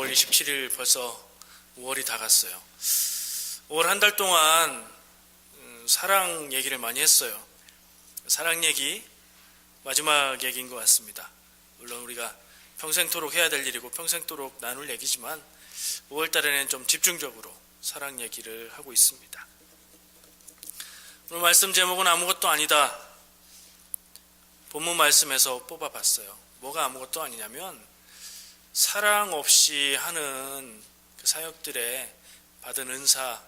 5월 27일 벌써 5월이 다 갔어요. 5월 한 달 동안 사랑 얘기를 많이 했어요. 사랑 얘기 마지막 얘기인 것 같습니다. 물론 우리가 평생토록 해야 될 일이고 평생토록 나눌 얘기지만 5월 달에는 좀 집중적으로 사랑 얘기를 하고 있습니다. 오늘 말씀 제목은 아무것도 아니다. 본문 말씀에서 뽑아봤어요. 뭐가 아무것도 아니냐면 사랑 없이 하는 그 사역들의 받은 은사,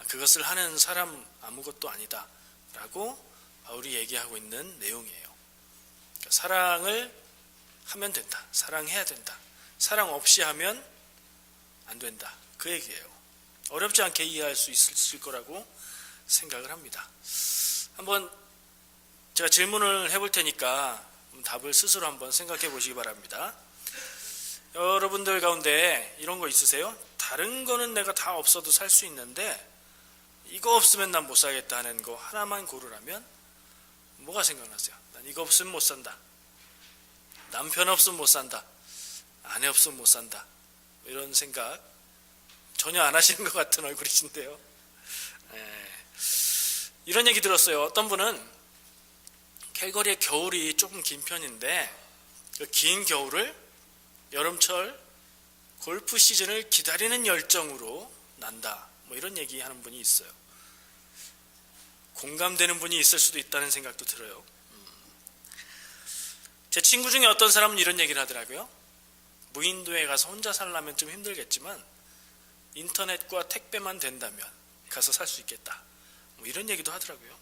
그것을 하는 사람 아무것도 아니다 라고 바울이 얘기하고 있는 내용이에요. 그러니까 사랑을 하면 된다, 사랑해야 된다, 사랑 없이 하면 안 된다, 그 얘기예요. 어렵지 않게 이해할 수 있을 거라고 생각을 합니다. 한번 제가 질문을 해볼 테니까 답을 스스로 한번 생각해 보시기 바랍니다. 여러분들 가운데 이런 거 있으세요? 다른 거는 내가 다 없어도 살 수 있는데 이거 없으면 난 못 살겠다 하는 거 하나만 고르라면 뭐가 생각나세요? 난 이거 없으면 못 산다, 남편 없으면 못 산다, 아내 없으면 못 산다, 이런 생각 전혀 안 하시는 것 같은 얼굴이신데요. 이런 얘기 들었어요. 어떤 분은 캘거리의 겨울이 조금 긴 편인데 그 긴 겨울을 여름철 골프 시즌을 기다리는 열정으로 난다, 뭐 이런 얘기 하는 분이 있어요. 공감되는 분이 있을 수도 있다는 생각도 들어요. 제 친구 중에 어떤 사람은 이런 얘기를 하더라고요. 무인도에 가서 혼자 살려면 좀 힘들겠지만 인터넷과 택배만 된다면 가서 살 수 있겠다, 뭐 이런 얘기도 하더라고요.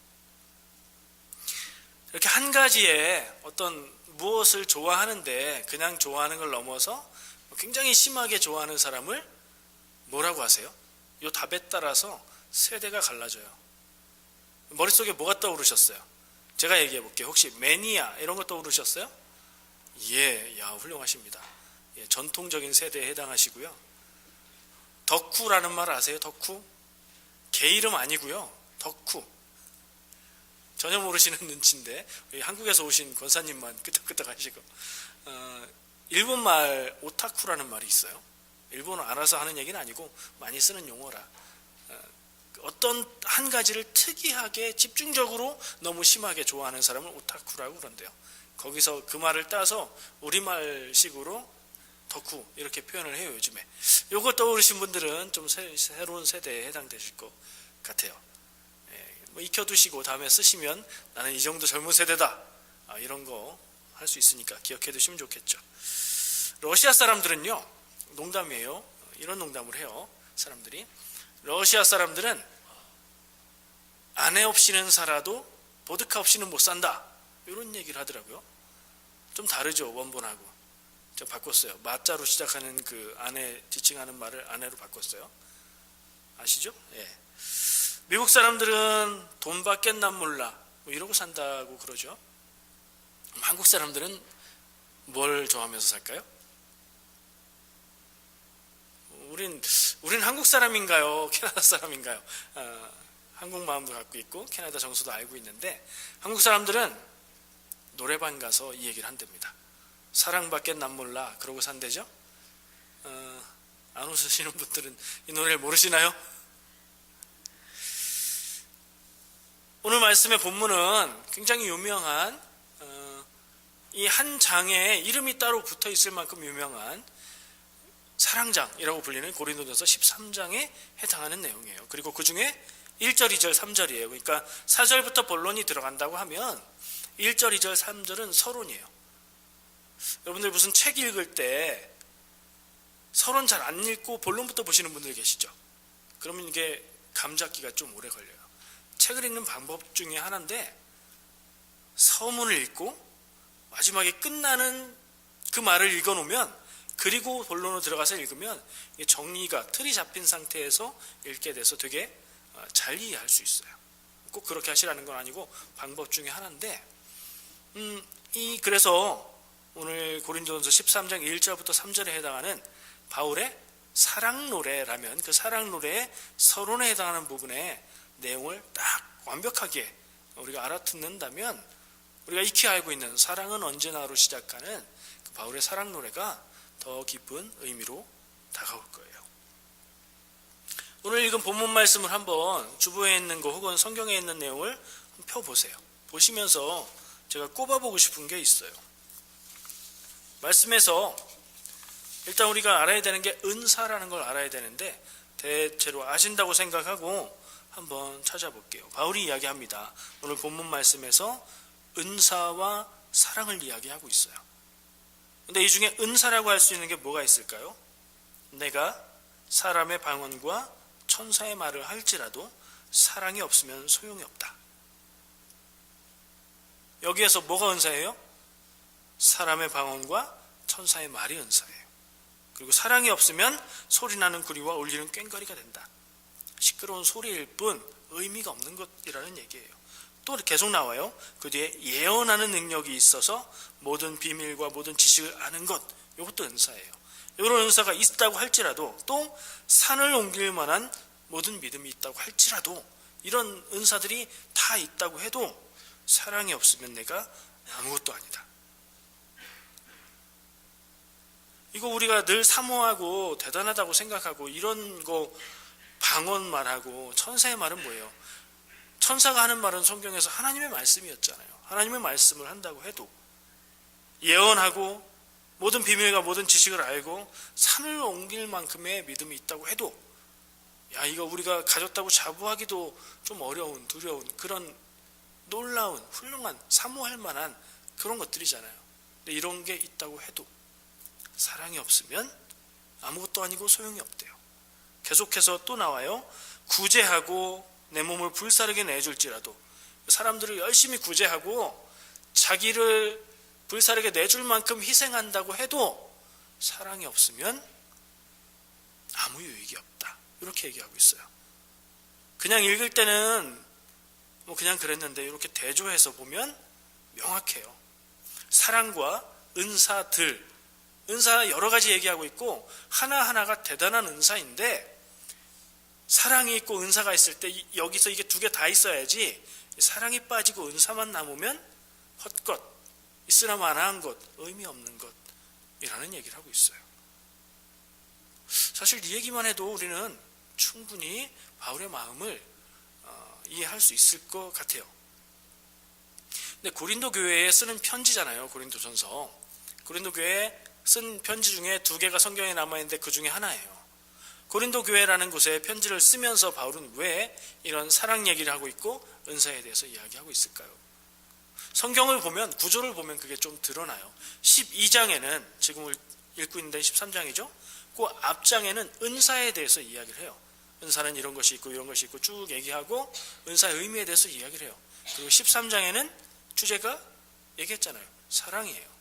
이렇게 한 가지에 어떤 무엇을 좋아하는데 그냥 좋아하는 걸 넘어서 굉장히 심하게 좋아하는 사람을 뭐라고 하세요? 이 답에 따라서 세대가 갈라져요. 머릿속에 뭐가 떠오르셨어요? 제가 얘기해 볼게요. 혹시 매니아 이런 거 떠오르셨어요? 예, 야, 훌륭하십니다. 예, 전통적인 세대에 해당하시고요. 덕후라는 말 아세요? 덕후? 개 이름 아니고요. 덕후. 전혀 모르시는 눈치인데 한국에서 오신 권사님만 끄덕끄덕 하시고, 일본말 오타쿠라는 말이 있어요. 일본어 알아서 하는 얘기는 아니고 많이 쓰는 용어라. 어떤 한 가지를 특이하게 집중적으로 너무 심하게 좋아하는 사람을 오타쿠라고 그런대요. 거기서 그 말을 따서 우리말식으로 덕후 이렇게 표현을 해요. 요즘에 요거 떠오르신 분들은 좀 새로운 세대에 해당되실 것 같아요. 뭐 익혀두시고 다음에 쓰시면 나는 이 정도 젊은 세대다, 이런 거 할 수 있으니까 기억해 두시면 좋겠죠. 러시아 사람들은요, 농담이에요. 이런 농담을 해요. 사람들이 러시아 사람들은 아내 없이는 살아도 보드카 없이는 못 산다, 이런 얘기를 하더라고요. 좀 다르죠, 원본하고. 제가 바꿨어요. 마자로 시작하는 그 아내 지칭하는 말을 아내로 바꿨어요. 아시죠? 예. 미국 사람들은 돈밖엔 난 몰라, 뭐 이러고 산다고 그러죠. 한국 사람들은 뭘 좋아하면서 살까요? 우린 한국 사람인가요? 캐나다 사람인가요? 한국 마음도 갖고 있고 캐나다 정서도 알고 있는데 한국 사람들은 노래방 가서 이 얘기를 한답니다. 사랑밖엔 난 몰라, 그러고 산대죠. 안 웃으시는 분들은 이 노래를 모르시나요? 오늘 말씀의 본문은 굉장히 유명한 이 한 장에 이름이 따로 붙어 있을 만큼 유명한 사랑장이라고 불리는 고린도전서 13장에 해당하는 내용이에요. 그리고 그 중에 1절, 2절, 3절이에요. 그러니까 4절부터 본론이 들어간다고 하면 1절, 2절, 3절은 서론이에요. 여러분들 무슨 책 읽을 때 서론 잘 안 읽고 본론부터 보시는 분들 계시죠? 그러면 이게 감 잡기가 좀 오래 걸려요. 책을 읽는 방법 중에 하나인데 서문을 읽고 마지막에 끝나는 그 말을 읽어놓으면, 그리고 본론으로 들어가서 읽으면 정리가, 틀이 잡힌 상태에서 읽게 돼서 되게 잘 이해할 수 있어요. 꼭 그렇게 하시라는 건 아니고 방법 중에 하나인데, 그래서 오늘 고린도전서 13장 1절부터 3절에 해당하는 바울의 사랑 노래라면 그 사랑 노래의 서론에 해당하는 부분의 내용을 딱 완벽하게 우리가 알아듣는다면 우리가 익히 알고 있는 사랑은 언제나로 시작하는 그 바울의 사랑 노래가 더 깊은 의미로 다가올 거예요. 오늘 읽은 본문 말씀을 한번 주보에 있는 거 혹은 성경에 있는 내용을 펴보세요. 보시면서 제가 꼽아보고 싶은 게 있어요. 말씀에서 일단 우리가 알아야 되는 게 은사라는 걸 알아야 되는데 대체로 아신다고 생각하고 한번 찾아볼게요. 바울이 이야기합니다. 오늘 본문 말씀에서 은사와 사랑을 이야기하고 있어요. 근데 이 중에 은사라고 할 수 있는 게 뭐가 있을까요? 내가 사람의 방언과 천사의 말을 할지라도 사랑이 없으면 소용이 없다. 여기에서 뭐가 은사예요? 사람의 방언과 천사의 말이 은사예요. 그리고 사랑이 없으면 소리나는 구리와 울리는 꽹과리가 된다. 시끄러운 소리일 뿐 의미가 없는 것이라는 얘기예요. 또 계속 나와요. 그 뒤에 예언하는 능력이 있어서 모든 비밀과 모든 지식을 아는 것, 이것도 은사예요. 이런 은사가 있다고 할지라도, 또 산을 옮길 만한 모든 믿음이 있다고 할지라도, 이런 은사들이 다 있다고 해도 사랑이 없으면 내가 아무것도 아니다. 이거 우리가 늘 사모하고 대단하다고 생각하고 이런 거 방언 말하고 천사의 말은 뭐예요? 천사가 하는 말은 성경에서 하나님의 말씀이었잖아요. 하나님의 말씀을 한다고 해도, 예언하고 모든 비밀과 모든 지식을 알고 산을 옮길 만큼의 믿음이 있다고 해도, 야, 이거 우리가 가졌다고 자부하기도 좀 어려운, 두려운 그런 놀라운, 훌륭한, 사모할 만한 그런 것들이잖아요. 근데 이런 게 있다고 해도 사랑이 없으면 아무것도 아니고 소용이 없대요. 계속해서 또 나와요. 구제하고 내 몸을 불사르게 내줄지라도, 사람들을 열심히 구제하고 자기를 불사르게 내줄 만큼 희생한다고 해도 사랑이 없으면 아무 유익이 없다. 이렇게 얘기하고 있어요. 그냥 읽을 때는 뭐 그냥 그랬는데 이렇게 대조해서 보면 명확해요. 사랑과 은사들, 은사 여러 가지 얘기하고 있고 하나하나가 대단한 은사인데, 사랑이 있고 은사가 있을 때 여기서 이게 두 개 다 있어야지, 사랑이 빠지고 은사만 남으면 헛것, 있으나 마나한 것, 의미 없는 것이라는 얘기를 하고 있어요. 사실 이 얘기만 해도 우리는 충분히 바울의 마음을 이해할 수 있을 것 같아요. 근데 고린도 교회에 쓰는 편지잖아요. 고린도전서. 고린도 교회에 쓴 편지 중에 두 개가 성경에 남아있는데 그 중에 하나예요. 고린도 교회라는 곳에 편지를 쓰면서 바울은 왜 이런 사랑 얘기를 하고 있고 은사에 대해서 이야기하고 있을까요? 성경을 보면, 구조를 보면 그게 좀 드러나요. 12장에는, 지금 읽고 있는데 13장이죠? 그 앞장에는 은사에 대해서 이야기를 해요. 은사는 이런 것이 있고 이런 것이 있고 쭉 얘기하고 은사의 의미에 대해서 이야기를 해요. 그리고 13장에는 주제가 얘기했잖아요. 사랑이에요.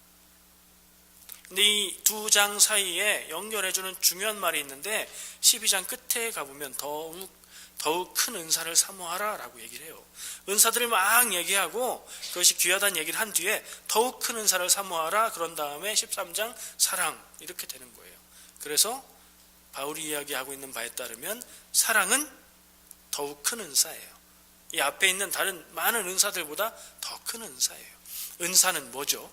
근데 이 두 장 사이에 연결해주는 중요한 말이 있는데 12장 끝에 가보면 더욱 큰 은사를 사모하라 라고 얘기를 해요. 은사들을 막 얘기하고 그것이 귀하다는 얘기를 한 뒤에 더욱 큰 은사를 사모하라, 그런 다음에 13장 사랑, 이렇게 되는 거예요. 그래서 바울이 이야기하고 있는 바에 따르면 사랑은 더욱 큰 은사예요. 이 앞에 있는 다른 많은 은사들보다 더 큰 은사예요. 은사는 뭐죠?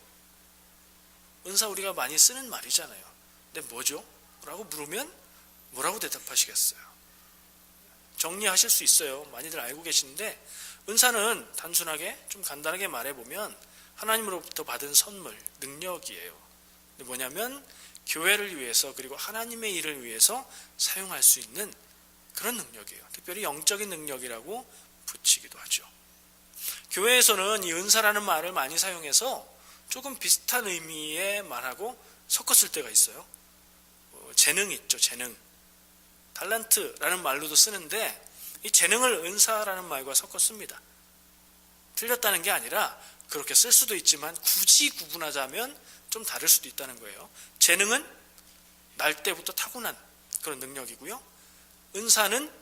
은사 우리가 많이 쓰는 말이잖아요. 근데 뭐죠? 라고 물으면 뭐라고 대답하시겠어요? 정리하실 수 있어요. 많이들 알고 계시는데, 은사는 단순하게 좀 간단하게 말해보면 하나님으로부터 받은 선물, 능력이에요. 근데 뭐냐면 교회를 위해서 그리고 하나님의 일을 위해서 사용할 수 있는 그런 능력이에요. 특별히 영적인 능력이라고 붙이기도 하죠. 교회에서는 이 은사라는 말을 많이 사용해서 조금 비슷한 의미의 말하고 섞었을 때가 있어요. 재능 있죠, 재능. 달란트라는 말로도 쓰는데 이 재능을 은사라는 말과 섞었습니다. 틀렸다는 게 아니라 그렇게 쓸 수도 있지만 굳이 구분하자면 좀 다를 수도 있다는 거예요. 재능은 날 때부터 타고난 그런 능력이고요. 은사는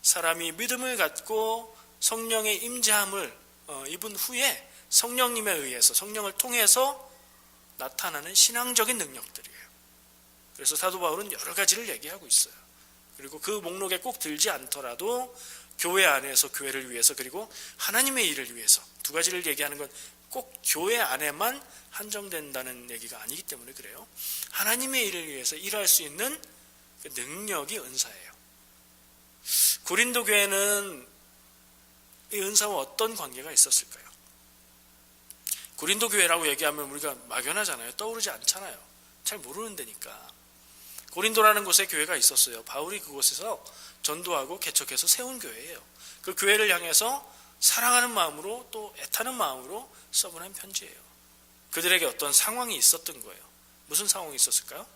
사람이 믿음을 갖고 성령의 임재함을 입은 후에 성령님에 의해서, 성령을 통해서 나타나는 신앙적인 능력들이에요. 그래서 사도 바울은 여러 가지를 얘기하고 있어요. 그리고 그 목록에 꼭 들지 않더라도 교회 안에서 교회를 위해서, 그리고 하나님의 일을 위해서, 두 가지를 얘기하는 건 꼭 교회 안에만 한정된다는 얘기가 아니기 때문에 그래요. 하나님의 일을 위해서 일할 수 있는 그 능력이 은사예요. 고린도 교회는 이 은사와 어떤 관계가 있었을까요? 고린도 교회라고 얘기하면 우리가 막연하잖아요. 떠오르지 않잖아요. 잘 모르는 데니까. 고린도라는 곳에 교회가 있었어요. 바울이 그곳에서 전도하고 개척해서 세운 교회예요. 그 교회를 향해서 사랑하는 마음으로 또 애타는 마음으로 써보낸 편지예요. 그들에게 어떤 상황이 있었던 거예요. 무슨 상황이 있었을까요?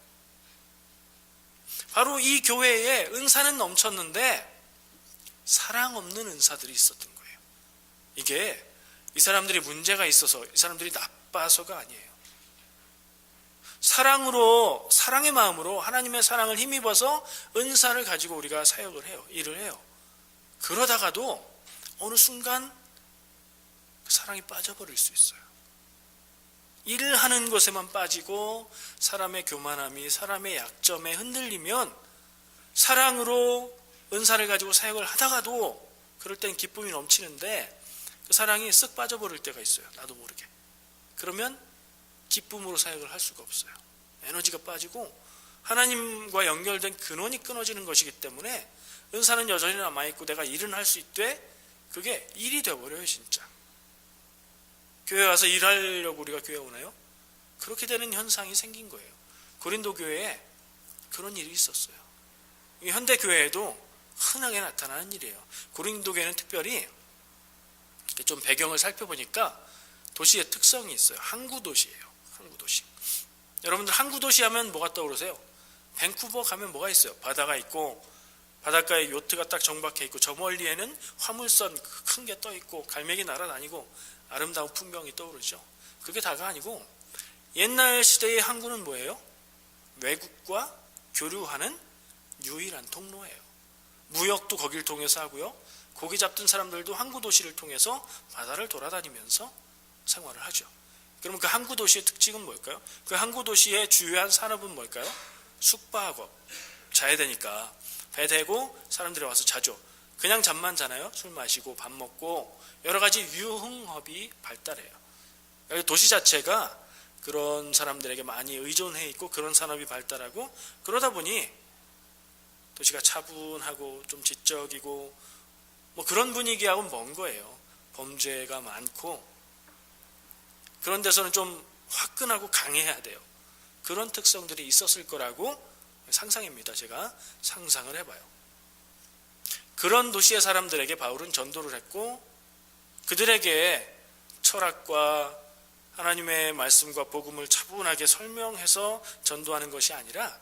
바로 이 교회에 은사는 넘쳤는데 사랑 없는 은사들이 있었던 거예요. 이게 이 사람들이 문제가 있어서, 이 사람들이 나빠서가 아니에요. 사랑으로, 사랑의 마음으로 하나님의 사랑을 힘입어서 은사를 가지고 우리가 사역을 해요. 일을 해요. 그러다가도 어느 순간 그 사랑이 빠져버릴 수 있어요. 일을 하는 것에만 빠지고 사람의 교만함이 사람의 약점에 흔들리면 사랑으로 은사를 가지고 사역을 하다가도 그럴 땐 기쁨이 넘치는데 그 사랑이 쓱 빠져버릴 때가 있어요. 나도 모르게. 그러면 기쁨으로 사역을 할 수가 없어요. 에너지가 빠지고 하나님과 연결된 근원이 끊어지는 것이기 때문에 은사는 여전히 남아있고 내가 일은 할 수 있되 그게 일이 되어버려요. 진짜. 교회 와서 일하려고 우리가 교회 오나요? 그렇게 되는 현상이 생긴 거예요. 고린도 교회에 그런 일이 있었어요. 현대 교회에도 흔하게 나타나는 일이에요. 고린도 교회는 특별히 좀 배경을 살펴보니까 도시의 특성이 있어요. 항구 도시예요. 항구 도시. 여러분들 항구 도시 하면 뭐가 떠오르세요? 밴쿠버 가면 뭐가 있어요? 바다가 있고 바닷가에 요트가 딱 정박해 있고 저 멀리에는 화물선 큰 게 떠 있고 갈매기 날아다니고 아름다운 풍경이 떠오르죠. 그게 다가 아니고 옛날 시대의 항구는 뭐예요? 외국과 교류하는 유일한 통로예요. 무역도 거길 통해서 하고요. 고기 잡던 사람들도 항구 도시를 통해서 바다를 돌아다니면서 생활을 하죠. 그러면 그 항구 도시의 특징은 뭘까요? 그 항구 도시의 주요한 산업은 뭘까요? 숙박업. 자야 되니까 배 대고 사람들이 와서 자죠. 그냥 잠만 자나요? 술 마시고 밥 먹고 여러 가지 유흥업이 발달해요. 도시 자체가 그런 사람들에게 많이 의존해 있고 그런 산업이 발달하고 그러다 보니 도시가 차분하고 좀 지적이고 뭐 그런 분위기하고는 먼 거예요. 범죄가 많고 그런 데서는 좀 화끈하고 강해야 돼요. 그런 특성들이 있었을 거라고 상상입니다. 제가 상상을 해봐요. 그런 도시의 사람들에게 바울은 전도를 했고 그들에게 철학과 하나님의 말씀과 복음을 차분하게 설명해서 전도하는 것이 아니라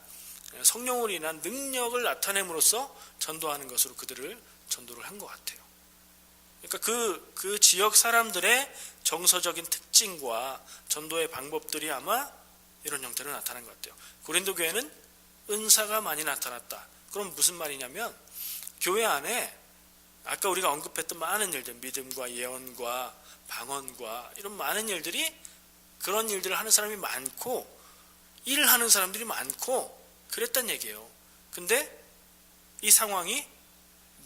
성령으로 인한 능력을 나타냄으로써 전도하는 것으로 그들을 전도를 한 것 같아요. 그러니까 그 지역 사람들의 정서적인 특징과 전도의 방법들이 아마 이런 형태로 나타난 것 같아요. 고린도 교회는 은사가 많이 나타났다. 그럼 무슨 말이냐면 교회 안에 아까 우리가 언급했던 많은 일들, 믿음과 예언과 방언과 이런 많은 일들이 그런 일들을 하는 사람이 많고 일을 하는 사람들이 많고 그랬단 얘기예요. 근데 이 상황이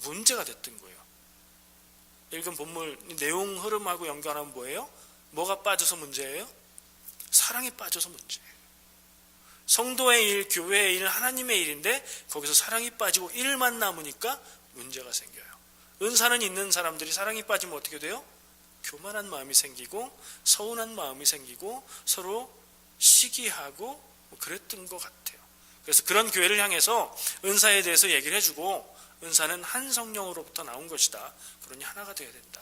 문제가 됐던 거예요. 읽은 본문 내용 흐름하고 연관하면 뭐예요? 뭐가 빠져서 문제예요? 사랑이 빠져서 문제예요. 성도의 일, 교회의 일, 하나님의 일인데 거기서 사랑이 빠지고 일만 남으니까 문제가 생겨요. 은사는 있는 사람들이 사랑이 빠지면 어떻게 돼요? 교만한 마음이 생기고 서운한 마음이 생기고 서로 시기하고 그랬던 것 같아요. 그래서 그런 교회를 향해서 은사에 대해서 얘기를 해주고 은사는 한 성령으로부터 나온 것이다. 그러니 하나가 되어야 된다.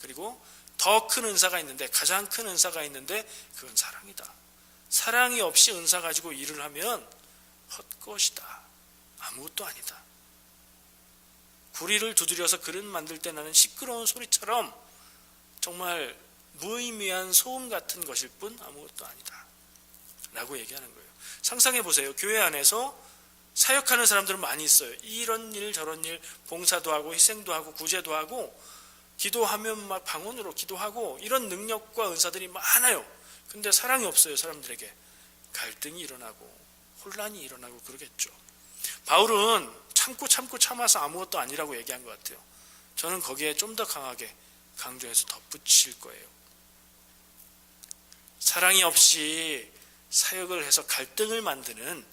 그리고 더 큰 은사가 있는데 가장 큰 은사가 있는데 그건 사랑이다. 사랑이 없이 은사 가지고 일을 하면 헛것이다. 아무것도 아니다. 구리를 두드려서 그릇 만들 때 나는 시끄러운 소리처럼 정말 무의미한 소음 같은 것일 뿐 아무것도 아니다. 라고 얘기하는 거예요. 상상해 보세요. 교회 안에서 사역하는 사람들은 많이 있어요. 이런 일 저런 일 봉사도 하고 희생도 하고 구제도 하고 기도하면 막 방언으로 기도하고 이런 능력과 은사들이 많아요. 근데 사랑이 없어요. 사람들에게. 갈등이 일어나고 혼란이 일어나고 그러겠죠. 바울은 참고 참아서 아무것도 아니라고 얘기한 것 같아요. 저는 거기에 좀 더 강하게 강조해서 덧붙일 거예요. 사랑이 없이 사역을 해서 갈등을 만드는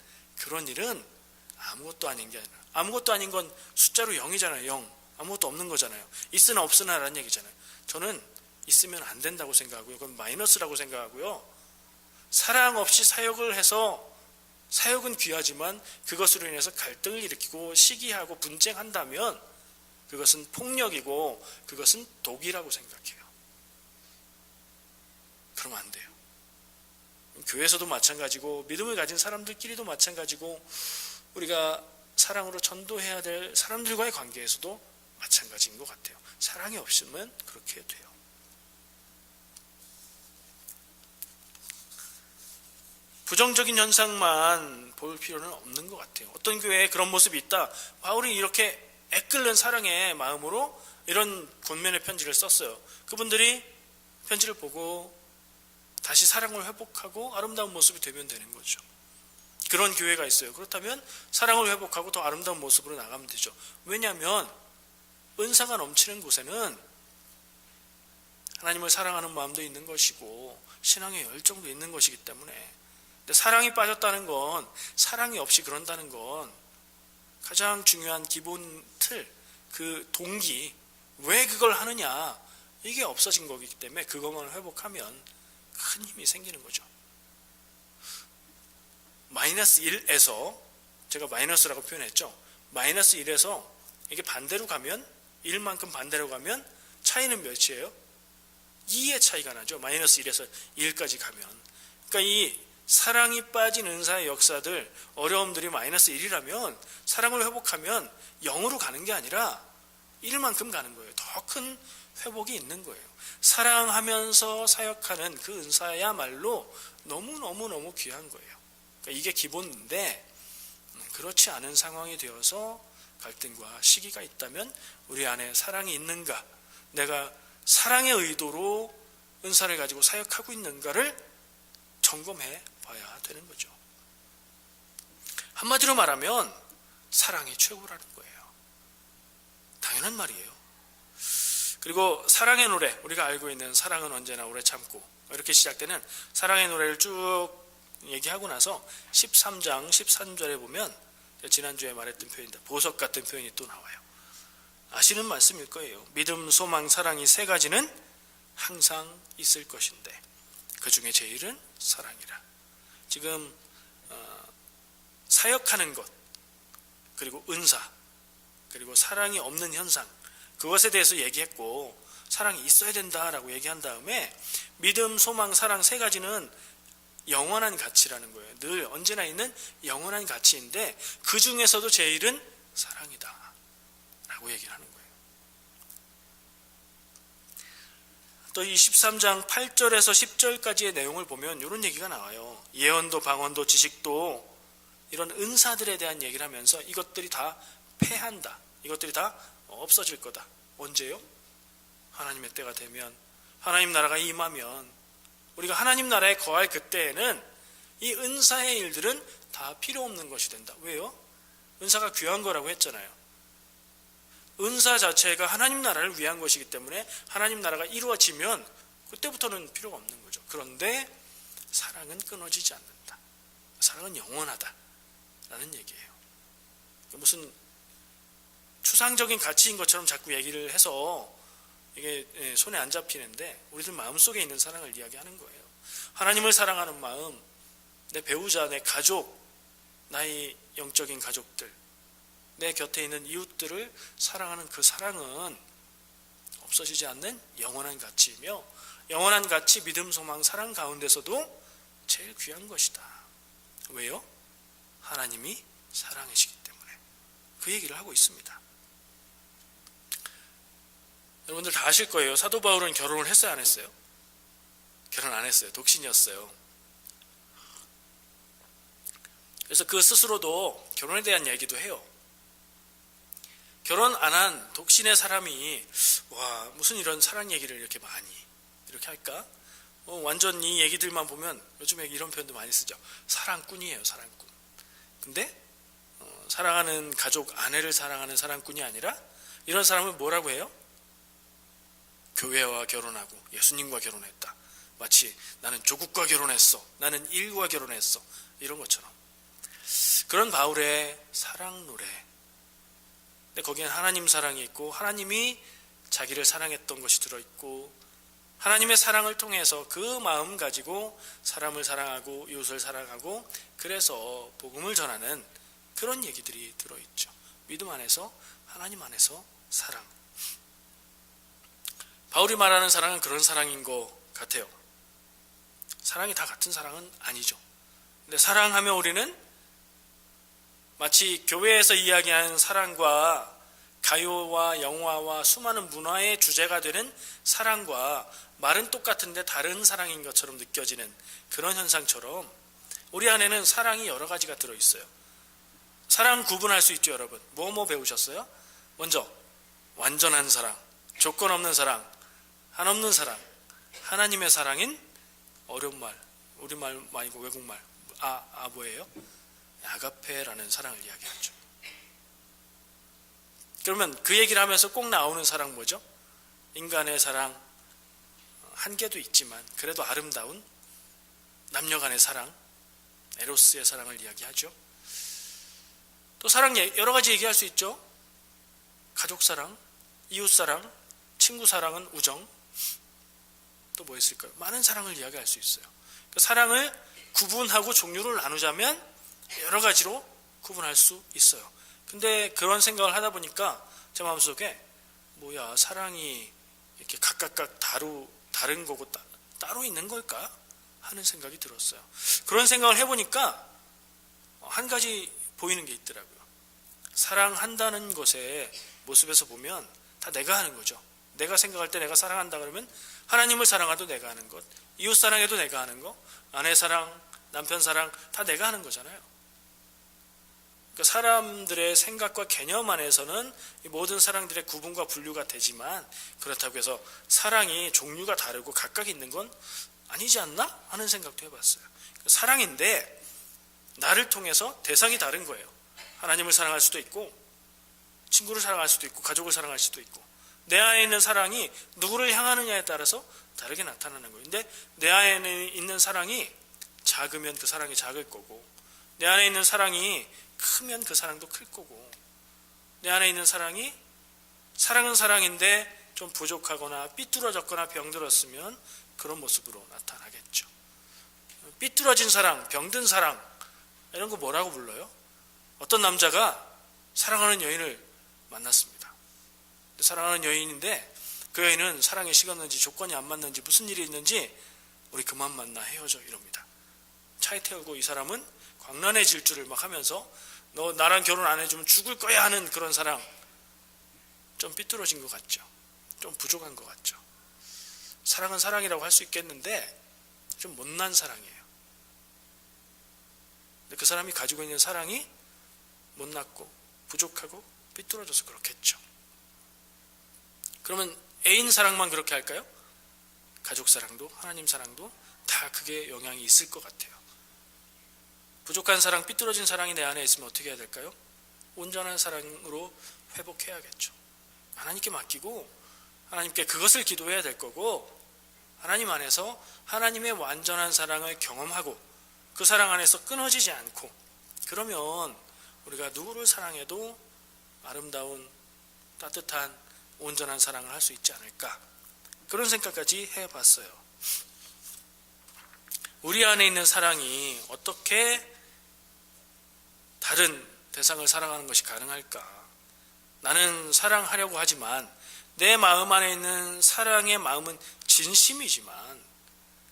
그런 일은 아무것도 아닌 게 아니라, 아무것도 아닌 건 숫자로 0이잖아요. 0. 아무것도 없는 거잖아요. 있으나 없으나 라는 얘기잖아요. 저는 있으면 안 된다고 생각하고요. 그건 마이너스라고 생각하고요. 사랑 없이 사역을 해서, 사역은 귀하지만 그것으로 인해서 갈등을 일으키고 시기하고 분쟁한다면 그것은 폭력이고 그것은 독이라고 생각해요. 그러면 안 돼요. 교회에서도 마찬가지고 믿음을 가진 사람들끼리도 마찬가지고 우리가 사랑으로 전도해야 될 사람들과의 관계에서도 마찬가지인 것 같아요. 사랑이 없으면 그렇게 돼요. 부정적인 현상만 볼 필요는 없는 것 같아요. 어떤 교회에 그런 모습이 있다. 바울이 이렇게 애끓는 사랑의 마음으로 이런 권면의 편지를 썼어요. 그분들이 편지를 보고 다시 사랑을 회복하고 아름다운 모습이 되면 되는 거죠. 그런 교회가 있어요. 그렇다면 사랑을 회복하고 더 아름다운 모습으로 나가면 되죠. 왜냐하면 은사가 넘치는 곳에는 하나님을 사랑하는 마음도 있는 것이고 신앙의 열정도 있는 것이기 때문에, 근데 사랑이 빠졌다는 건, 사랑이 없이 그런다는 건 가장 중요한 기본 틀, 그 동기, 왜 그걸 하느냐, 이게 없어진 거기 때문에 그것만 회복하면 큰 힘이 생기는 거죠. 마이너스 1에서, 제가 마이너스라고 표현했죠. 마이너스 1에서 이게 반대로 가면, 1만큼 반대로 가면 차이는 몇이에요? 2의 차이가 나죠. 마이너스 1에서 1까지 가면. 그러니까 이 사랑이 빠진 은사의 역사들, 어려움들이 마이너스 1이라면 사랑을 회복하면 0으로 가는 게 아니라 1만큼 가는 거예요. 더 큰 회복이 있는 거예요. 사랑하면서 사역하는 그 은사야말로 너무너무 귀한 거예요. 그러니까 이게 기본인데, 그렇지 않은 상황이 되어서 갈등과 시기가 있다면 우리 안에 사랑이 있는가, 내가 사랑의 의도로 은사를 가지고 사역하고 있는가를 점검해 봐야 되는 거죠. 한마디로 말하면 사랑이 최고라는 거예요. 당연한 말이에요. 그리고 사랑의 노래, 우리가 알고 있는 사랑은 언제나 오래 참고, 이렇게 시작되는 사랑의 노래를 쭉 얘기하고 나서 13장 13절에 보면 지난주에 말했던 표현인데 보석 같은 표현이 또 나와요. 아시는 말씀일 거예요. 믿음, 소망, 사랑이 세 가지는 항상 있을 것인데 그 중에 제일은 사랑이라. 지금 사역하는 것, 그리고 은사, 그리고 사랑이 없는 현상, 그것에 대해서 얘기했고 사랑이 있어야 된다라고 얘기한 다음에 믿음, 소망, 사랑 세 가지는 영원한 가치라는 거예요. 늘 언제나 있는 영원한 가치인데 그 중에서도 제일은 사랑이다 라고 얘기를 하는 거예요. 또 이 13장 8절에서 10절까지의 내용을 보면 이런 얘기가 나와요. 예언도 방언도 지식도 이런 은사들에 대한 얘기를 하면서 이것들이 다 패한다, 이것들이 다 없어질 거다. 언제요? 하나님의 때가 되면, 하나님 나라가 임하면, 우리가 하나님 나라에 거할 그때에는 이 은사의 일들은 다 필요 없는 것이 된다. 왜요? 은사가 귀한 거라고 했잖아요. 은사 자체가 하나님 나라를 위한 것이기 때문에 하나님 나라가 이루어지면 그때부터는 필요가 없는 거죠. 그런데 사랑은 끊어지지 않는다. 사랑은 영원하다 라는 얘기예요. 무슨 추상적인 가치인 것처럼 자꾸 얘기를 해서 이게 손에 안 잡히는데 우리들 마음속에 있는 사랑을 이야기하는 거예요. 하나님을 사랑하는 마음, 내 배우자, 내 가족, 나의 영적인 가족들, 내 곁에 있는 이웃들을 사랑하는 그 사랑은 없어지지 않는 영원한 가치이며, 영원한 가치, 믿음, 소망, 사랑 가운데서도 제일 귀한 것이다. 왜요? 하나님이 사랑이시기 때문에. 그 얘기를 하고 있습니다. 여러분들 다 아실 거예요. 사도 바울은 결혼을 했어요, 안 했어요? 결혼 안 했어요. 독신이었어요. 그래서 그 스스로도 결혼에 대한 얘기도 해요. 결혼 안 한 독신의 사람이 와, 무슨 이런 사랑 얘기를 이렇게 많이 이렇게 할까? 완전 이 얘기들만 보면 요즘에 이런 표현도 많이 쓰죠. 사랑꾼이에요, 사랑꾼. 근데 사랑하는 가족, 아내를 사랑하는 사랑꾼이 아니라 이런 사람은 뭐라고 해요? 교회와 결혼하고 예수님과 결혼했다. 마치 나는 조국과 결혼했어, 나는 일과 결혼했어, 이런 것처럼. 그런 바울의 사랑 노래. 근데 거기엔 하나님 사랑이 있고 하나님이 자기를 사랑했던 것이 들어있고 하나님의 사랑을 통해서 그 마음 가지고 사람을 사랑하고 이웃을 사랑하고 그래서 복음을 전하는 그런 얘기들이 들어있죠. 믿음 안에서 하나님 안에서 사랑. 바울이 말하는 사랑은 그런 사랑인 것 같아요. 사랑이 다 같은 사랑은 아니죠. 근데 사랑하면 우리는 마치 교회에서 이야기하는 사랑과 가요와 영화와 수많은 문화의 주제가 되는 사랑과 말은 똑같은데 다른 사랑인 것처럼 느껴지는 그런 현상처럼 우리 안에는 사랑이 여러 가지가 들어있어요. 사랑 구분할 수 있죠, 여러분. 뭐 배우셨어요? 먼저 완전한 사랑, 조건 없는 사랑, 한없는 사랑, 하나님의 사랑인 어려운 말, 우리말 아니고 외국말 뭐예요? 아가페라는 사랑을 이야기하죠. 그러면 그 얘기를 하면서 꼭 나오는 사랑 뭐죠? 인간의 사랑, 한계도 있지만 그래도 아름다운 남녀 간의 사랑, 에로스의 사랑을 이야기하죠. 또 사랑 여러 가지 얘기할 수 있죠. 가족 사랑, 이웃 사랑, 친구 사랑은 우정. 또 뭐 있을까요? 많은 사랑을 이야기할 수 있어요. 사랑을 구분하고 종류를 나누자면 여러 가지로 구분할 수 있어요. 근데 그런 생각을 하다 보니까 제 마음속에 뭐야, 사랑이 이렇게 각각 다른 거고 따로 있는 걸까 하는 생각이 들었어요. 그런 생각을 해보니까 한 가지 보이는 게 있더라고요. 사랑한다는 것의 모습에서 보면 다 내가 하는 거죠. 내가 생각할 때 내가 사랑한다 그러면 하나님을 사랑해도 내가 하는 것, 이웃 사랑해도 내가 하는 것, 아내 사랑, 남편 사랑 다 내가 하는 거잖아요. 그러니까 사람들의 생각과 개념 안에서는 모든 사랑들의 구분과 분류가 되지만 그렇다고 해서 사랑이 종류가 다르고 각각 있는 건 아니지 않나 하는 생각도 해봤어요. 사랑인데 나를 통해서 대상이 다른 거예요. 하나님을 사랑할 수도 있고 친구를 사랑할 수도 있고 가족을 사랑할 수도 있고 내 안에 있는 사랑이 누구를 향하느냐에 따라서 다르게 나타나는 거예요. 근데 내 안에 있는 사랑이 작으면 그 사랑이 작을 거고 내 안에 있는 사랑이 크면 그 사랑도 클 거고 내 안에 있는 사랑은 사랑인데 좀 부족하거나 삐뚤어졌거나 병들었으면 그런 모습으로 나타나겠죠. 삐뚤어진 사랑, 병든 사랑 이런 거 뭐라고 불러요? 어떤 남자가 사랑하는 여인을 만났습니다. 사랑하는 여인인데 그 여인은 사랑이 식었는지 조건이 안 맞는지 무슨 일이 있는지 우리 그만 만나 헤어져 이럽니다. 차에 태우고 이 사람은 광란의 질주를 막 하면서 너 나랑 결혼 안 해주면 죽을 거야 하는 그런 사랑. 좀 삐뚤어진 것 같죠. 좀 부족한 것 같죠. 사랑은 사랑이라고 할 수 있겠는데 좀 못난 사랑이에요. 근데 그 사람이 가지고 있는 사랑이 못났고 부족하고 삐뚤어져서 그렇겠죠. 그러면 애인 사랑만 그렇게 할까요? 가족 사랑도 하나님 사랑도 다 그게 영향이 있을 것 같아요. 부족한 사랑, 삐뚤어진 사랑이 내 안에 있으면 어떻게 해야 될까요? 온전한 사랑으로 회복해야겠죠. 하나님께 맡기고 하나님께 그것을 기도해야 될 거고 하나님 안에서 하나님의 완전한 사랑을 경험하고 그 사랑 안에서 끊어지지 않고 그러면 우리가 누구를 사랑해도 아름다운 따뜻한 온전한 사랑을 할 수 있지 않을까 그런 생각까지 해봤어요. 우리 안에 있는 사랑이 어떻게 다른 대상을 사랑하는 것이 가능할까? 나는 사랑하려고 하지만 내 마음 안에 있는 사랑의 마음은 진심이지만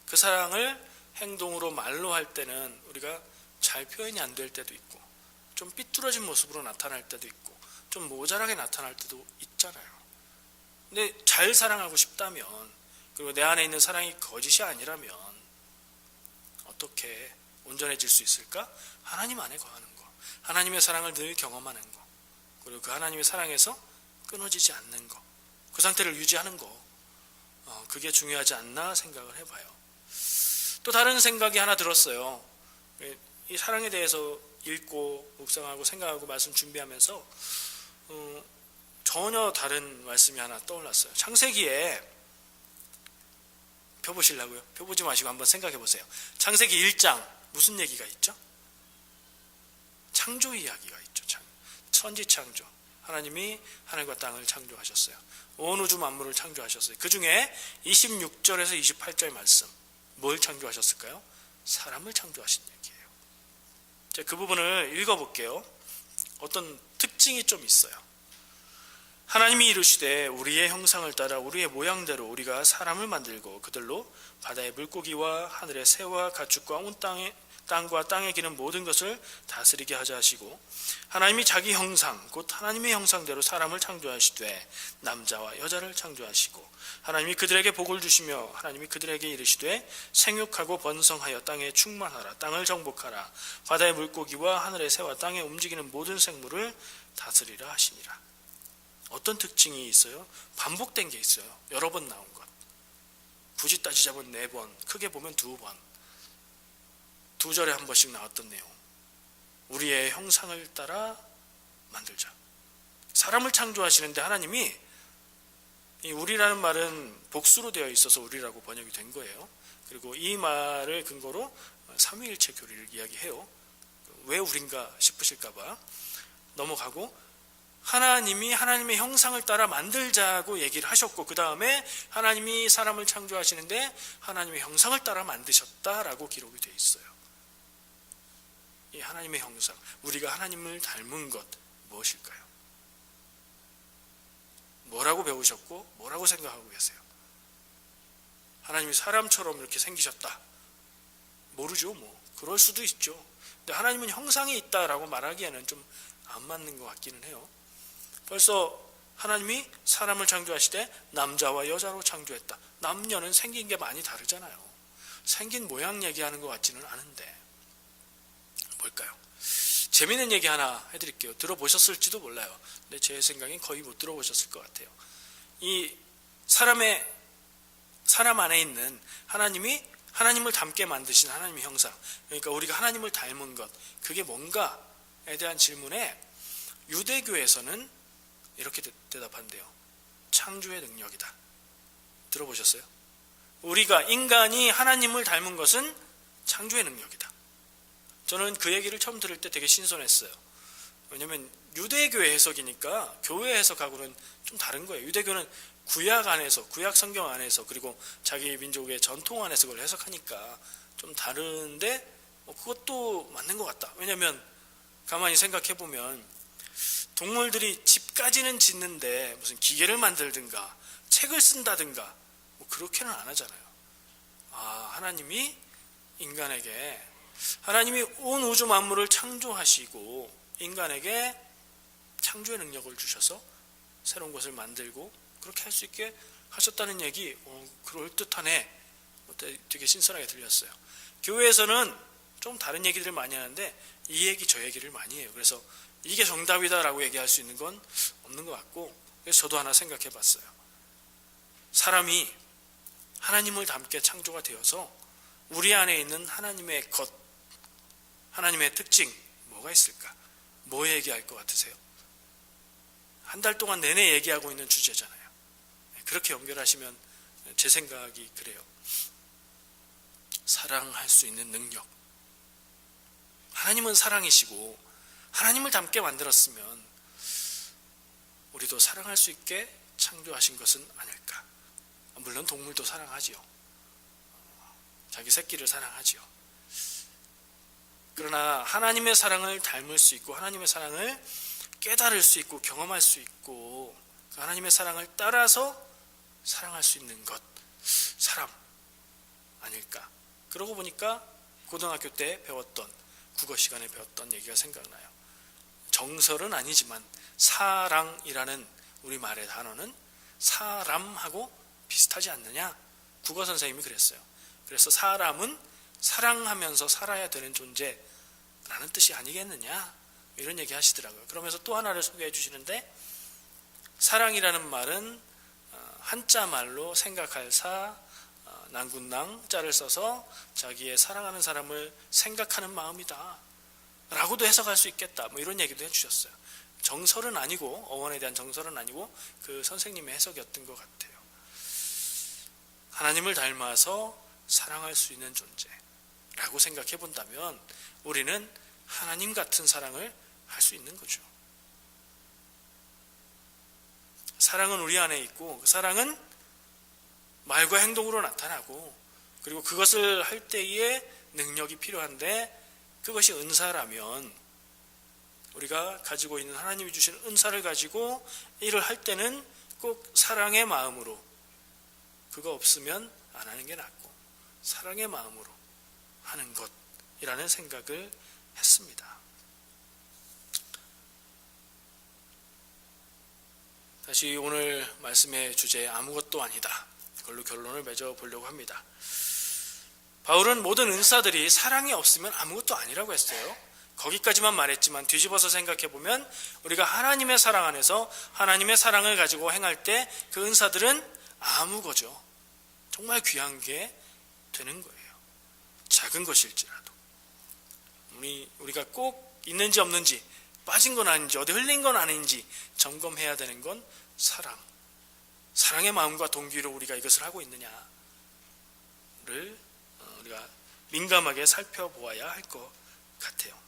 그 사랑을 행동으로 말로 할 때는 우리가 잘 표현이 안 될 때도 있고 좀 삐뚤어진 모습으로 나타날 때도 있고 좀 모자라게 나타날 때도 있잖아요. 근데 잘 사랑하고 싶다면 그리고 내 안에 있는 사랑이 거짓이 아니라면 어떻게 온전해질 수 있을까? 하나님 안에 거하는 거, 하나님의 사랑을 늘 경험하는 거, 그리고 그 하나님의 사랑에서 끊어지지 않는 거, 그 상태를 유지하는 거, 그게 중요하지 않나 생각을 해봐요. 또 다른 생각이 하나 들었어요. 이 사랑에 대해서 읽고 묵상하고 생각하고 말씀 준비하면서 전혀 다른 말씀이 하나 떠올랐어요. 창세기에 표 보시려고요? 표 보지 마시고 한번 생각해 보세요. 창세기 1장 무슨 얘기가 있죠? 창조 이야기가 있죠. 천지 창조. 하나님이 하늘과 땅을 창조하셨어요. 온 우주 만물을 창조하셨어요. 그 중에 26절에서 28절 말씀, 뭘 창조하셨을까요? 사람을 창조하신 얘기예요. 자, 그 부분을 읽어볼게요. 어떤 특징이 좀 있어요. 하나님이 이르시되 우리의 형상을 따라 우리의 모양대로 우리가 사람을 만들고 그들로 바다의 물고기와 하늘의 새와 가축과 온 땅과 땅에 기는 모든 것을 다스리게 하자 하시고, 하나님이 자기 형상 곧 하나님의 형상대로 사람을 창조하시되 남자와 여자를 창조하시고, 하나님이 그들에게 복을 주시며 하나님이 그들에게 이르시되 생육하고 번성하여 땅에 충만하라. 땅을 정복하라. 바다의 물고기와 하늘의 새와 땅에 움직이는 모든 생물을 다스리라 하시니라. 어떤 특징이 있어요? 반복된 게 있어요. 여러 번 나온 것. 굳이 따지자면 4번, 크게 보면 2번. 2절에 한 번씩 나왔던 내용. 우리의 형상을 따라 만들자. 사람을 창조하시는데 하나님이, 이 우리라는 말은 복수로 되어 있어서 우리라고 번역이 된 거예요. 그리고 이 말을 근거로 삼위일체 교리를 이야기해요. 왜 우린가 싶으실까봐 넘어가고, 하나님이 하나님의 형상을 따라 만들자고 얘기를 하셨고, 그 다음에 하나님이 사람을 창조하시는데 하나님의 형상을 따라 만드셨다라고 기록이 되어 있어요. 이 하나님의 형상, 우리가 하나님을 닮은 것 무엇일까요? 뭐라고 배우셨고 뭐라고 생각하고 계세요? 하나님이 사람처럼 이렇게 생기셨다, 모르죠. 그럴 수도 있죠. 근데 하나님은 형상이 있다라고 말하기에는 좀 안 맞는 것 같기는 해요. 벌써 하나님이 사람을 창조하시되 남자와 여자로 창조했다. 남녀는 생긴 게 많이 다르잖아요. 생긴 모양 얘기하는 것 같지는 않은데 뭘까요? 재미있는 얘기 하나 해드릴게요. 들어보셨을지도 몰라요. 근데 제 생각엔 거의 못 들어보셨을 것 같아요. 이 사람 안에 있는 하나님이 하나님을 닮게 만드신 하나님의 형상, 그러니까 우리가 하나님을 닮은 것, 그게 뭔가에 대한 질문에 유대교에서는 이렇게 대답한대요. 창조의 능력이다. 들어보셨어요? 우리가 인간이 하나님을 닮은 것은 창조의 능력이다. 저는 그 얘기를 처음 들을 때 되게 신선했어요. 왜냐하면 유대교의 해석이니까 교회 해석하고는 좀 다른 거예요. 유대교는 구약 안에서, 구약 성경 안에서, 그리고 자기 민족의 전통 안에서 그걸 해석하니까 좀 다른데 그것도 맞는 것 같다. 왜냐하면 가만히 생각해 보면 동물들이 집까지는 짓는데 무슨 기계를 만들든가 책을 쓴다든가 그렇게는 안 하잖아요. 하나님이 인간에게, 하나님이 온 우주 만물을 창조하시고 인간에게 창조의 능력을 주셔서 새로운 것을 만들고 그렇게 할 수 있게 하셨다는 얘기, 그럴듯하네. 되게 신선하게 들렸어요. 교회에서는 좀 다른 얘기들을 많이 하는데 이 얘기 저 얘기를 많이 해요. 그래서 이게 정답이다라고 얘기할 수 있는 건 없는 것 같고, 그래서 저도 하나 생각해 봤어요. 사람이 하나님을 닮게 창조가 되어서 우리 안에 있는 하나님의 것, 하나님의 특징 뭐가 있을까? 뭐 얘기할 것 같으세요? 한 달 동안 내내 얘기하고 있는 주제잖아요. 그렇게 연결하시면 제 생각이 그래요. 사랑할 수 있는 능력. 하나님은 사랑이시고 하나님을 닮게 만들었으면 우리도 사랑할 수 있게 창조하신 것은 아닐까. 물론 동물도 사랑하지요. 자기 새끼를 사랑하지요. 그러나 하나님의 사랑을 닮을 수 있고 하나님의 사랑을 깨달을 수 있고 경험할 수 있고 하나님의 사랑을 따라서 사랑할 수 있는 것, 사람 아닐까. 그러고 보니까 고등학교 때 배웠던, 국어 시간에 배웠던 얘기가 생각나요. 정설은 아니지만 사랑이라는 우리말의 단어는 사람하고 비슷하지 않느냐. 국어 선생님이 그랬어요. 그래서 사람은 사랑하면서 살아야 되는 존재라는 뜻이 아니겠느냐, 이런 얘기 하시더라고요. 그러면서 또 하나를 소개해 주시는데, 사랑이라는 말은 한자 말로 생각할 사, 난군낭 자를 써서 자기의 사랑하는 사람을 생각하는 마음이다 라고도 해석할 수 있겠다, 이런 얘기도 해주셨어요. 정설은 아니고, 어원에 대한 정설은 아니고 그 선생님의 해석이었던 것 같아요. 하나님을 닮아서 사랑할 수 있는 존재라고 생각해 본다면 우리는 하나님 같은 사랑을 할 수 있는 거죠. 사랑은 우리 안에 있고 그 사랑은 말과 행동으로 나타나고 그리고 그것을 할 때에 능력이 필요한데 그것이 은사라면 우리가 가지고 있는 하나님이 주신 은사를 가지고 일을 할 때는 꼭 사랑의 마음으로 그거 없으면 안 하는 게 낫고 사랑의 마음으로 하는 것이라는 생각을 했습니다. 다시 오늘 말씀의 주제 아무것도 아니다. 그걸로 결론을 맺어 보려고 합니다. 바울은 모든 은사들이 사랑이 없으면 아무것도 아니라고 했어요. 거기까지만 말했지만 뒤집어서 생각해보면 우리가 하나님의 사랑 안에서 하나님의 사랑을 가지고 행할 때 그 은사들은 아무거죠. 정말 귀한 게 되는 거예요. 작은 것일지라도 우리가 꼭 있는지 없는지 빠진 건 아닌지 어디 흘린 건 아닌지 점검해야 되는 건 사랑의 마음과 동기로 우리가 이것을 하고 있느냐를 우리가 민감하게 살펴보아야 할 것 같아요.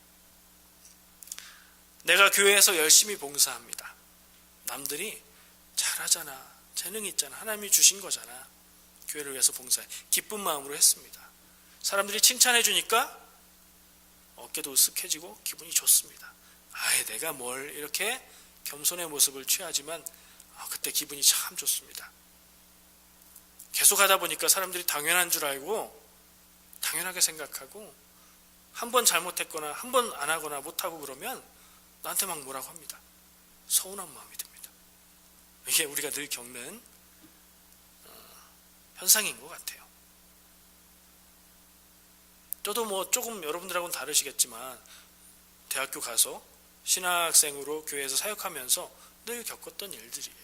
내가 교회에서 열심히 봉사합니다. 남들이 잘하잖아, 재능 있잖아, 하나님이 주신 거잖아, 교회를 위해서 봉사해, 기쁜 마음으로 했습니다. 사람들이 칭찬해 주니까 어깨도 으쓱해지고 기분이 좋습니다. 내가 뭘 이렇게 겸손의 모습을 취하지만 그때 기분이 참 좋습니다. 계속 하다 보니까 사람들이 당연한 줄 알고 당연하게 생각하고 한 번 잘못했거나 한 번 안 하거나 못하고 그러면 나한테 막 뭐라고 합니다. 서운한 마음이 듭니다. 이게 우리가 늘 겪는 현상인 것 같아요. 저도 조금 여러분들하고는 다르시겠지만 대학교 가서 신학생으로 교회에서 사역하면서 늘 겪었던 일들이에요.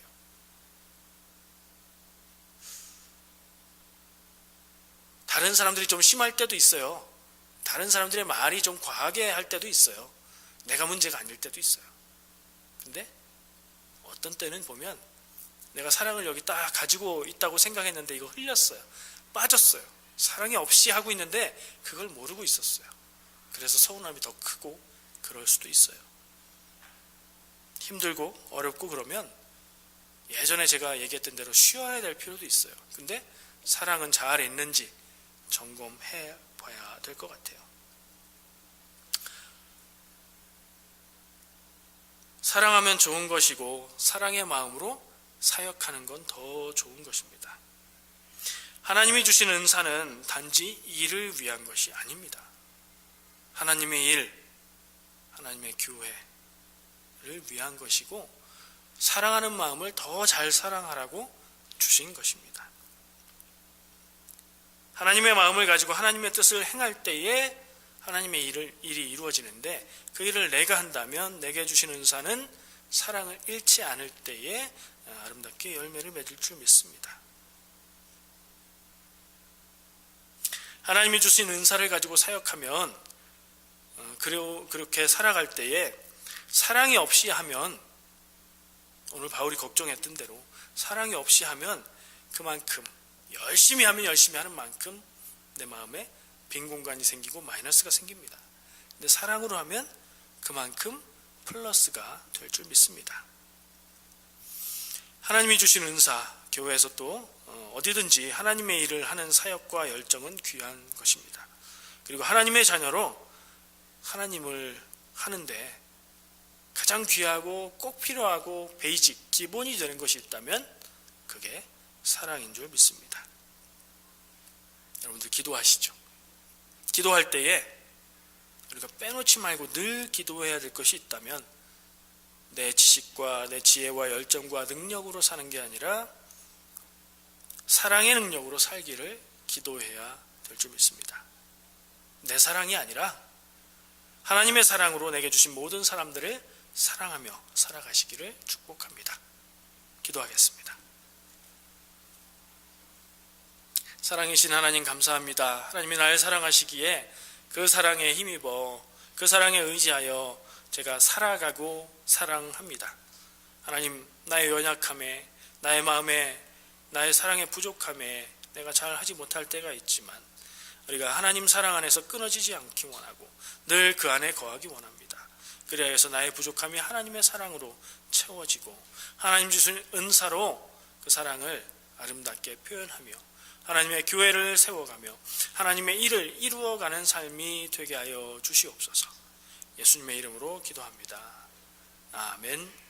다른 사람들이 좀 심할 때도 있어요. 다른 사람들의 말이 좀 과하게 할 때도 있어요. 내가 문제가 아닐 때도 있어요. 근데 어떤 때는 보면 내가 사랑을 여기 딱 가지고 있다고 생각했는데 이거 흘렸어요. 빠졌어요. 사랑이 없이 하고 있는데 그걸 모르고 있었어요. 그래서 서운함이 더 크고 그럴 수도 있어요. 힘들고 어렵고 그러면 예전에 제가 얘기했던 대로 쉬어야 될 필요도 있어요. 근데 사랑은 잘 있는지 점검해 봐야 될 것 같아요. 사랑하면 좋은 것이고 사랑의 마음으로 사역하는 건 더 좋은 것입니다. 하나님이 주신 은사는 단지 일을 위한 것이 아닙니다. 하나님의 일, 하나님의 교회를 위한 것이고 사랑하는 마음을 더 잘 사랑하라고 주신 것입니다. 하나님의 마음을 가지고 하나님의 뜻을 행할 때에 하나님의 일이 이루어지는데 그 일을 내가 한다면 내게 주신 은사는 사랑을 잃지 않을 때에 아름답게 열매를 맺을 줄 믿습니다. 하나님이 주신 은사를 가지고 사역하면 그렇게 살아갈 때에 사랑이 없이 하면 오늘 바울이 걱정했던 대로 사랑이 없이 하면 그만큼 열심히 하면 열심히 하는 만큼 내 마음에 빈 공간이 생기고 마이너스가 생깁니다. 근데 사랑으로 하면 그만큼 플러스가 될 줄 믿습니다. 하나님이 주신 은사, 교회에서 또 어디든지 하나님의 일을 하는 사역과 열정은 귀한 것입니다. 그리고 하나님의 자녀로 하나님을 하는데 가장 귀하고 꼭 필요하고 베이직, 기본이 되는 것이 있다면 그게 사랑인 줄 믿습니다. 여러분들 기도하시죠. 기도할 때에 우리가 빼놓지 말고 늘 기도해야 될 것이 있다면 내 지식과 내 지혜와 열정과 능력으로 사는 게 아니라 사랑의 능력으로 살기를 기도해야 될 줄 믿습니다. 내 사랑이 아니라 하나님의 사랑으로 내게 주신 모든 사람들을 사랑하며 살아가시기를 축복합니다. 기도하겠습니다. 사랑이신 하나님 감사합니다. 하나님이 나를 사랑하시기에 그 사랑에 힘입어 그 사랑에 의지하여 제가 살아가고 사랑합니다. 하나님, 나의 연약함에, 나의 마음에, 나의 사랑의 부족함에 내가 잘 하지 못할 때가 있지만 우리가 하나님 사랑 안에서 끊어지지 않기 원하고 늘 그 안에 거하기 원합니다. 그래야 해서 나의 부족함이 하나님의 사랑으로 채워지고 하나님 주신 은사로 그 사랑을 아름답게 표현하며 하나님의 교회를 세워가며 하나님의 일을 이루어가는 삶이 되게 하여 주시옵소서. 예수님의 이름으로 기도합니다. 아멘.